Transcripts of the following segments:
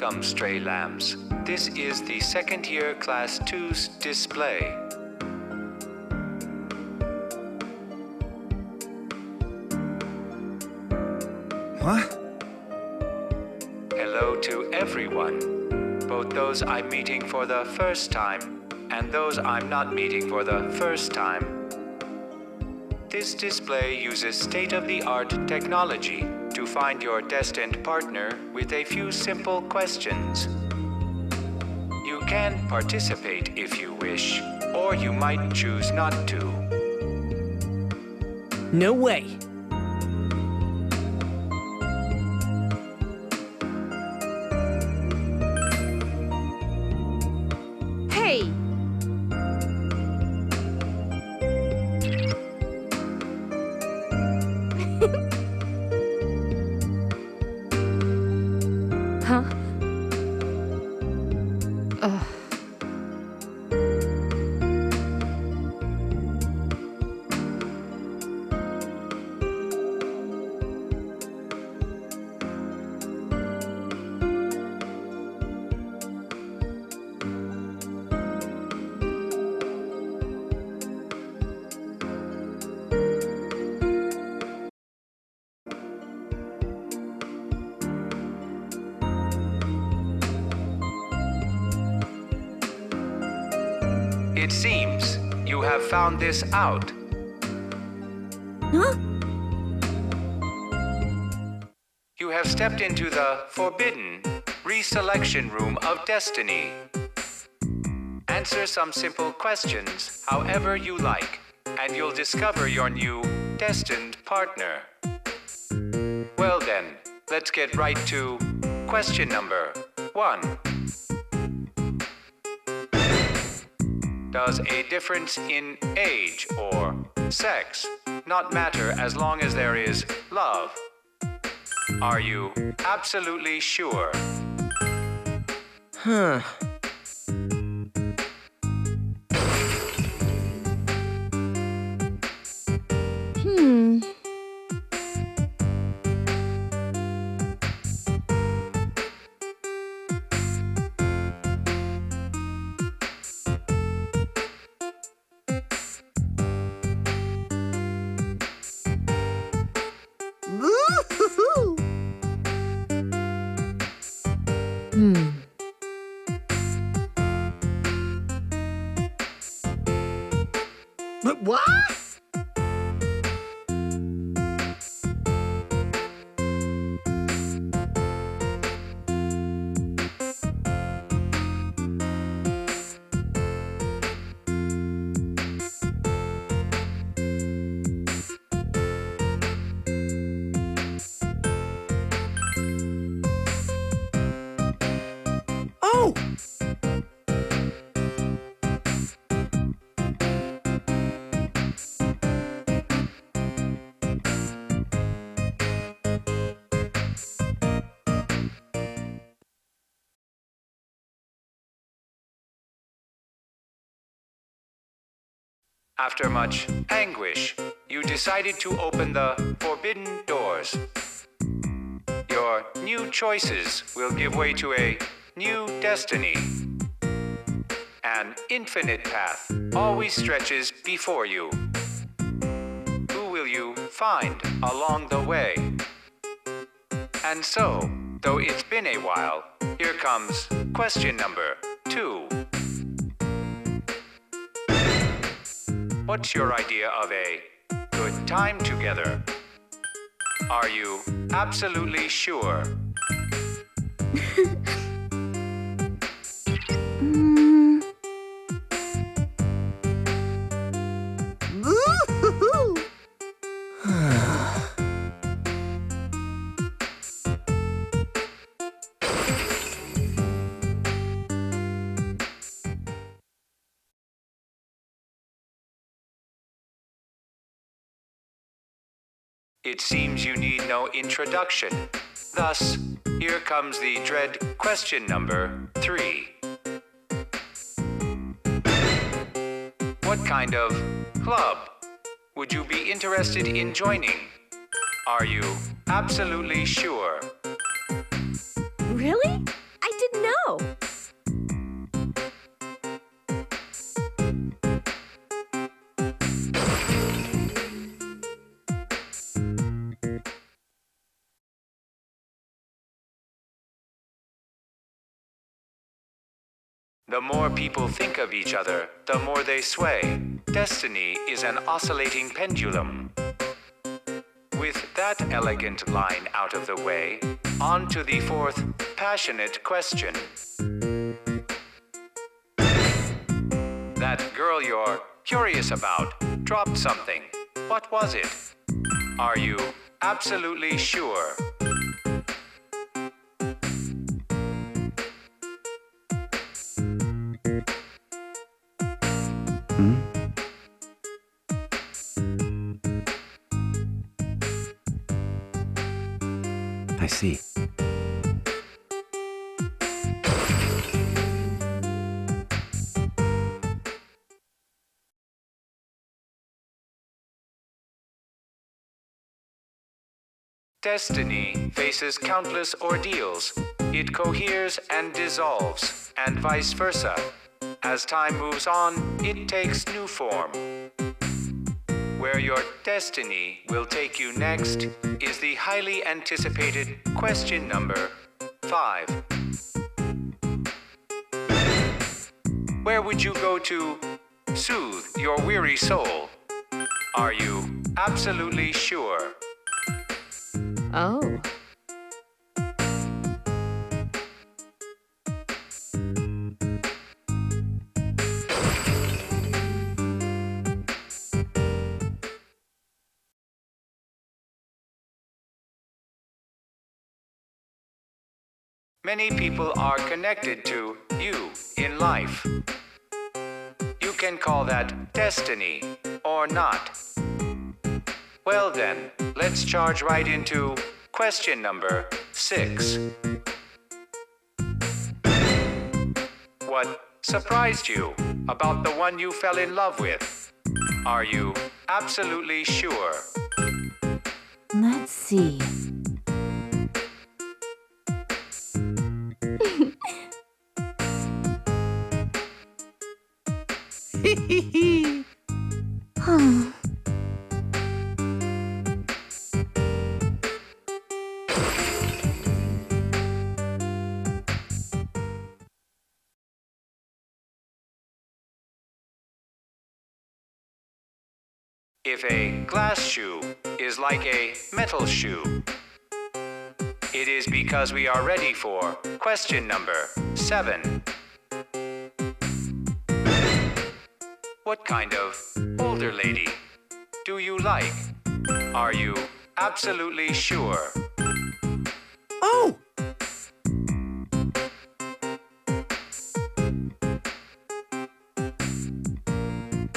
Welcome, stray lambs. This is the second year Class 2's display. What? Hello to everyone, both those I'm meeting for the first time and those I'm not meeting for the first time. This display uses state-of-the-art technology to find your destined partner with a few simple questions. You can participate if you wish, or you might choose not to. No way! Hey! Huh? Ugh. It seems you have found this out. Huh? You have stepped into the forbidden reselection room of destiny. Answer some simple questions however you like, and you'll discover your new destined partner. Well then, let's get right to question number 1. Does a difference in age or sex not matter as long as there is love? Are you absolutely sure? Huh. Hmm. Woo-hoo-hoo! Hmm. But what? Oh! After much anguish, you decided to open the forbidden doors. Your new choices will give way to a new destiny. An infinite path always stretches before you. Who will you find along the way? And so, though it's been a while, here comes question number 2. What's your idea of a good time together? Are you absolutely sure? Woo-hoo-hoo! It seems you need no introduction. Thus, here comes the dread question number 3. What kind of club would you be interested in joining? Are you absolutely sure? Really? I Oh. The more people think of each other, the more they sway. Destiny is an oscillating pendulum. With that elegant line out of the way, on to the fourth passionate question. That girl you're curious about dropped something. What was it? Are you absolutely sure? I see. Destiny faces countless ordeals. It coheres and dissolves, and vice versa. As time moves on, it takes new form. Where your destiny will take you next is the highly anticipated question number 5. Where would you go to soothe your weary soul? Are you absolutely sure? Oh. Many people are connected to you in life. You can call that destiny or not. Well then, let's charge right into question number 6. What surprised you about the one you fell in love with? Are you absolutely sure? Let's see. If a glass shoe is like a metal shoe, it is because we are ready for question number 7. What kind of older lady do you like? Are you absolutely sure? Oh!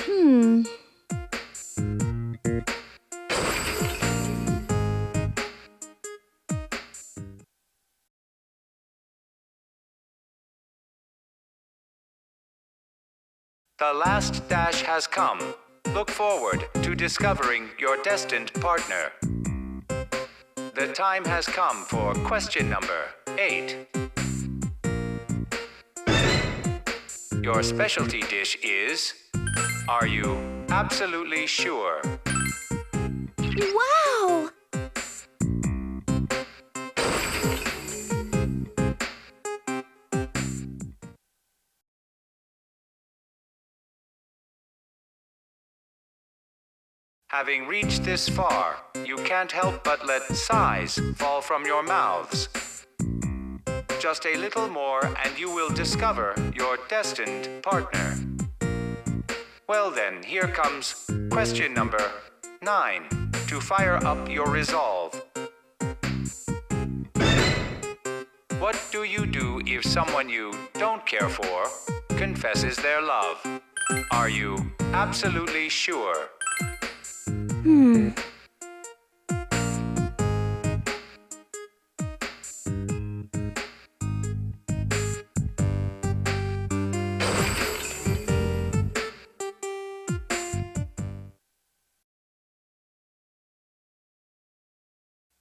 Hmm. The last dash has come. Look forward to discovering your destined partner. The time has come for question number 8. Your specialty dish is... Are you absolutely sure? Wow! Having reached this far, you can't help but let sighs fall from your mouths. Just a little more and you will discover your destined partner. Well then, here comes question number 9 to fire up your resolve. What do you do if someone you don't care for confesses their love? Are you absolutely sure?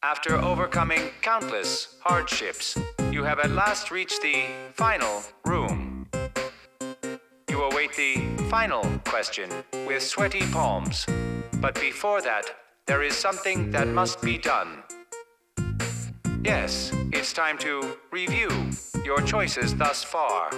After overcoming countless hardships, You have at last reached the final room. You await the final question with sweaty palms. But before that, there is something that must be done. Yes, it's time to review your choices thus far.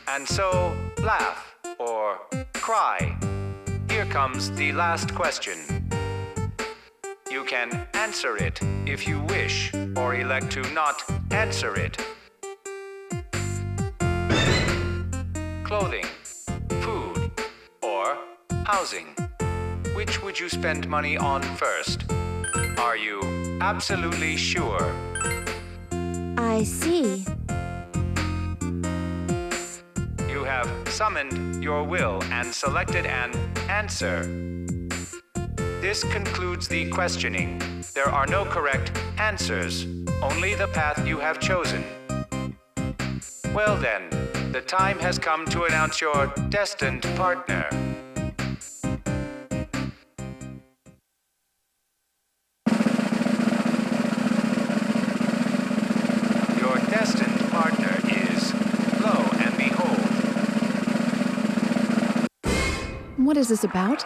And so, laugh or cry. Here comes the last question. You can answer it if you wish, or elect to not answer it. Clothing, food, or housing. Which would you spend money on first? Are you absolutely sure? I see. You have summoned your will and selected an answer. This concludes the questioning. There are no correct answers, only the path you have chosen. Well then, the time has come to announce your destined partner. Your destined partner is, lo and behold, What is this about?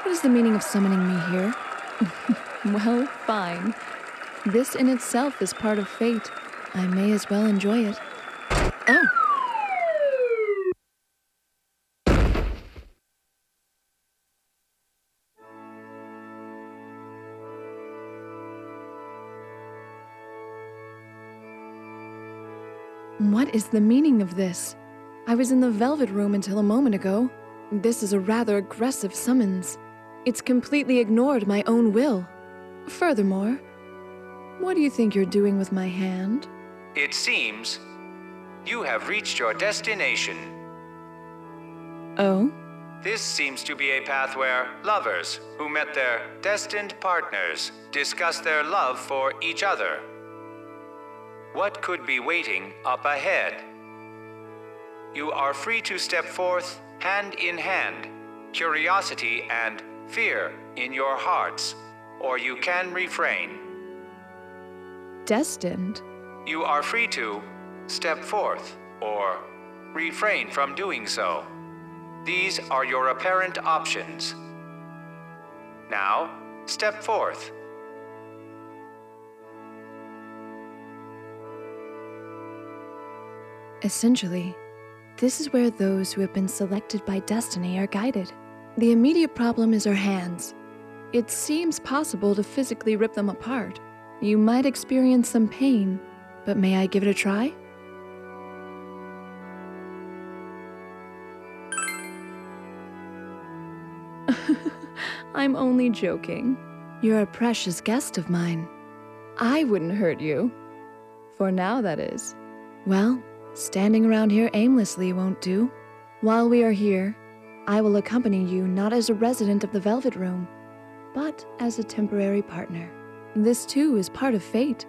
What is the meaning of summoning me here? Well, fine. This in itself is part of fate. I may as well enjoy it. Oh! What is the meaning of this? I was in the Velvet Room until a moment ago. This is a rather aggressive summons. It's completely ignored my own will. Furthermore, what do you think you're doing with my hand? it seems you have reached your destination. Oh? This seems to be a path where lovers who met their destined partners discuss their love for each other. What could be waiting up ahead? You are free to step forth hand in hand, curiosity and fear in your hearts, or you can refrain. Destined? You are free to step forth or refrain from doing so. These are your apparent options. Now, step forth. Essentially, this is where those who have been selected by destiny are guided. The immediate problem is our hands. It seems possible to physically rip them apart. You might experience some pain, but may I give it a try? I'm only joking. You're a precious guest of mine. I wouldn't hurt you. For now, that is. Well, standing around here aimlessly won't do. While we are here, I will accompany you not as a resident of the Velvet Room, but as a temporary partner. This too is part of fate.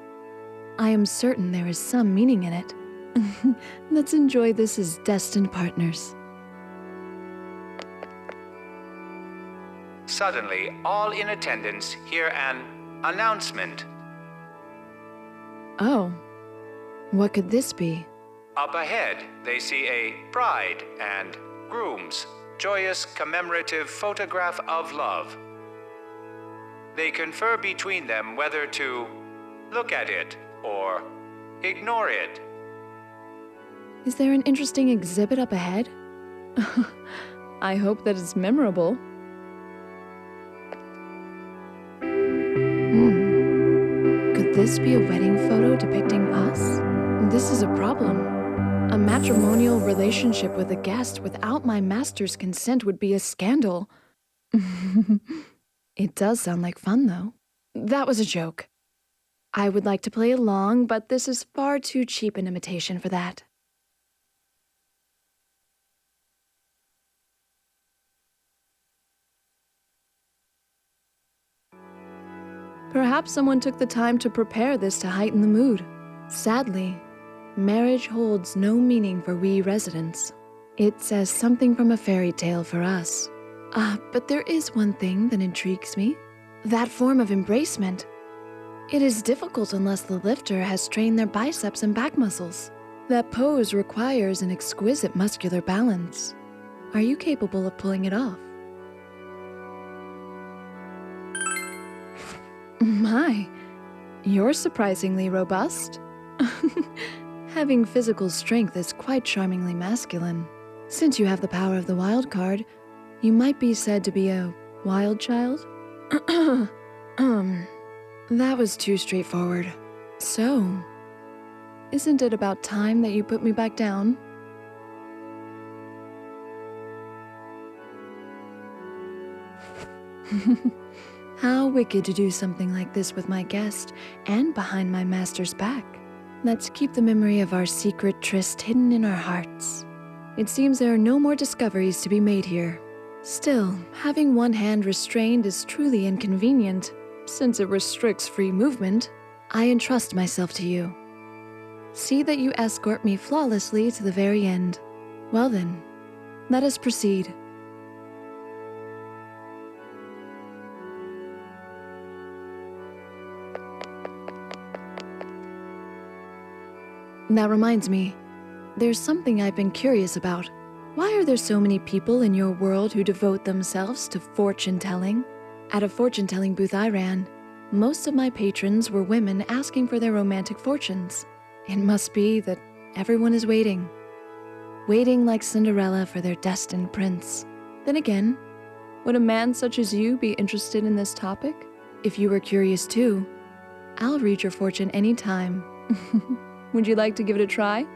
I am certain there is some meaning in it. Let's enjoy this as destined partners. Suddenly, all in attendance hear an announcement. Oh, what could this be? Up ahead, they see a bride and groom's joyous commemorative photograph of love. They confer between them whether to look at it or ignore it. Is there an interesting exhibit up ahead? I hope that it's memorable. Could this be a wedding photo depicting us? This is a problem. A matrimonial relationship with a guest without my master's consent would be a scandal. It does sound like fun, though. That was a joke. I would like to play along, but this is far too cheap an imitation for that. Perhaps someone took the time to prepare this to heighten the mood. Sadly, marriage holds no meaning for we residents. It says something from a fairy tale for us. But there is one thing that intrigues me. That form of embracement. It is difficult unless the lifter has trained their biceps and back muscles. That pose requires an exquisite muscular balance. Are you capable of pulling it off? My, you're surprisingly robust. Having physical strength is quite charmingly masculine. Since you have the power of the wild card, you might be said to be a wild child? That was too straightforward. So, isn't it about time that you put me back down? How wicked to do something like this with my guest and behind my master's back. Let's keep the memory of our secret tryst hidden in our hearts. It seems there are no more discoveries to be made here. Still, having one hand restrained is truly inconvenient. Since it restricts free movement, I entrust myself to you. See that you escort me flawlessly to the very end. Well then, let us proceed. That reminds me, there's something I've been curious about. Why are there so many people in your world who devote themselves to fortune-telling? At a fortune-telling booth I ran, most of my patrons were women asking for their romantic fortunes. It must be that everyone is waiting. Waiting like Cinderella for their destined prince. Then again, would a man such as you be interested in this topic? If you were curious too, I'll read your fortune anytime. Would you like to give it a try?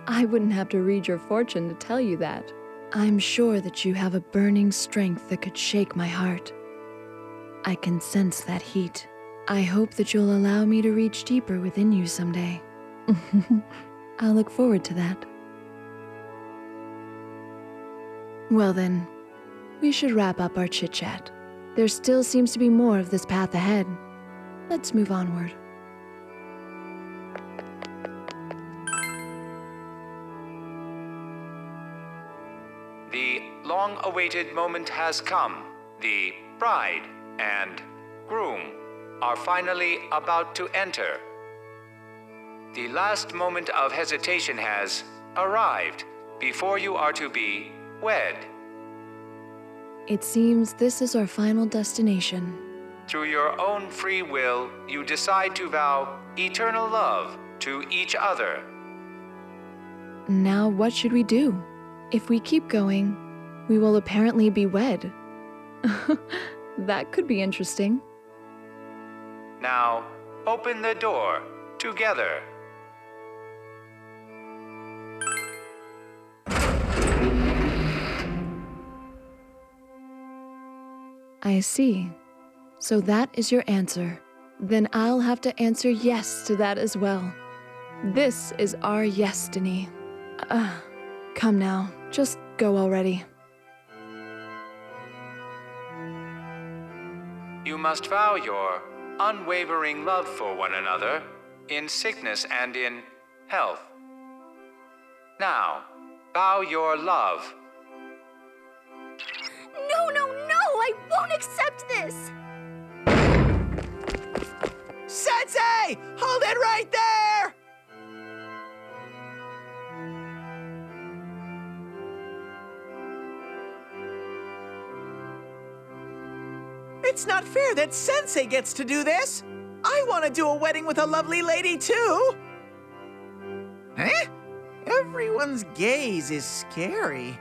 I wouldn't have to read your fortune to tell you that. I'm sure that you have a burning strength that could shake my heart. I can sense that heat. I hope that you'll allow me to reach deeper within you someday. I'll look forward to that. Well then, we should wrap up our chit-chat. There still seems to be more of this path ahead. Let's move onward. The long-awaited moment has come. The bride and groom are finally about to enter. The last moment of hesitation has arrived before you are to be wed. It seems this is our final destination. Through your own free will, you decide to vow eternal love to each other. Now what should we do? If we keep going, we will apparently be wed. That could be interesting. Now, open the door together. I see. So that is your answer. Then I'll have to answer yes to that as well. This is our destiny. Come now, just go already. You must vow your unwavering love for one another in sickness and in health. Now, vow your love. No, I won't accept this! Sensei! Hold it right there! It's not fair that Sensei gets to do this. I want to do a wedding with a lovely lady, too. Eh? Everyone's gaze is scary.